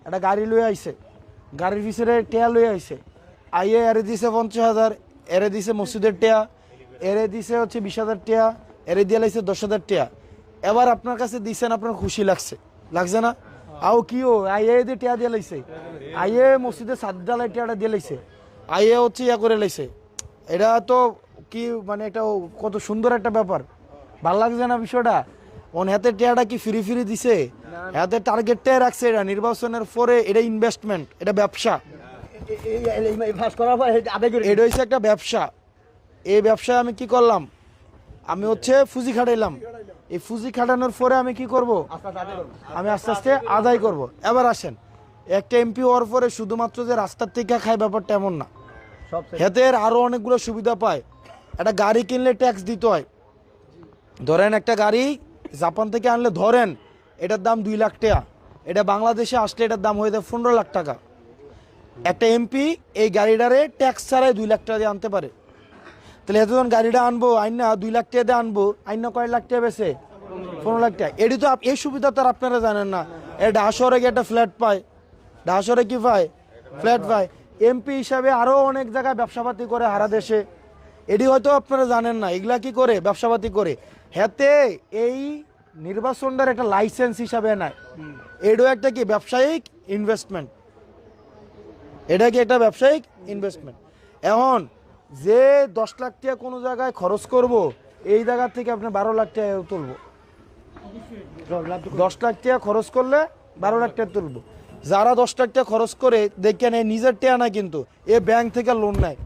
একটা গাড়ি লয়ে আইছে, গাড়ির পিছনে টেয়া লয়ে আইছে, আইয়ে এরে দিছে 50,000, এরে দিছে মসজিদের টেয়া, এরে দিছে হচ্ছে 20,000 টেয়া, এরে দিয়ে লাইছে 10,000 টেয়া। এবার আপনার কাছে দিছেন, আপনার খুশি লাগছে, লাগছে না? আও কিও আইয়ে দিয়ে টেয়া দিয়ে লাইছে, আইয়ে মসজিদের সাত ডালাই টেয়াটা দিয়ে লাইছে, আইয়ে হচ্ছে ইয়া করে লাইছে। এটা তো কি মানে একটা কত সুন্দর একটা ব্যাপার, ভাল লাগছে না বিষয়টা? ওন হাতে টেয়াটা কি ফ্রি ফ্রি দিছে? হাতে টার্গেটটাই রাখছে, এটা নির্বাচনের পরে, এটা ইনভেস্টমেন্ট, এটা ব্যবসা, এটা হচ্ছে একটা ব্যবসা। এই ব্যবসায় আমি কি করলাম, আমি হচ্ছে ফুজি খাটাইলাম, এই ফুজি খাটানোর পরে আমি কি করব, আমি আস্তে আস্তে আদায় করব। এবার আসেন, একটা এমপি হওয়ার পরে শুধুমাত্র যে রাস্তার থেকে খায় ব্যাপারটা এমন না, হেতের আরো অনেকগুলো সুবিধা পায়। একটা গাড়ি কিনলে ট্যাক্স দিতে হয়। ধরেন একটা গাড়ি জাপান থেকে আনলে, ধরেন এটার দাম 2 লাখ টাকা, এটা বাংলাদেশে আসলে এটার দাম হয়ে যায় 15 লাখ টাকা। একটা এমপি এই গাড়িটারে ট্যাক্স ছাড়াই 2 লাখ টাকা দিয়ে আনতে পারে। তাহলে এতজন গাড়িটা আনবো আইনা 2 লাখ টাকা দিয়ে আনবো, আইনা কয় লাখ টাকা বেছে? 15 লাখ টাকা। এটি তো এই সুবিধা তো আর আপনারা জানেন না। ঢাকা শহরে গিয়ে একটা ফ্ল্যাট পায়, ঢাকা শহরে কি পায়? ফ্ল্যাট পায়। এমপি হিসাবে আরও অনেক জায়গায় ব্যবসাপাতি করে হারা দেশে, এটি হয়তো আপনারা জানেন না। এগুলা কি করে? ব্যবসাপাতি করে। হেতে এই নির্বাচনটার একটা লাইসেন্স হিসাবে নেয়, এটাও একটা কি ব্যবসায়িক ইনভেস্টমেন্ট, এটা কি একটা ব্যবসায়িক ইনভেস্টমেন্ট। এখন যে 10 লাখ টাকা কোনো জায়গায় খরচ করব, এই জায়গা থেকে আপনি 12 লাখ টাকা তুলব। 10 লাখ টাকা খরচ করলে 12 লাখ টাকা তুলব। যারা 10 লাখ টাকা খরচ করে দেখেন, এই নিজের টাকা না কিন্তু, এ ব্যাংক থেকে লোন নেয়।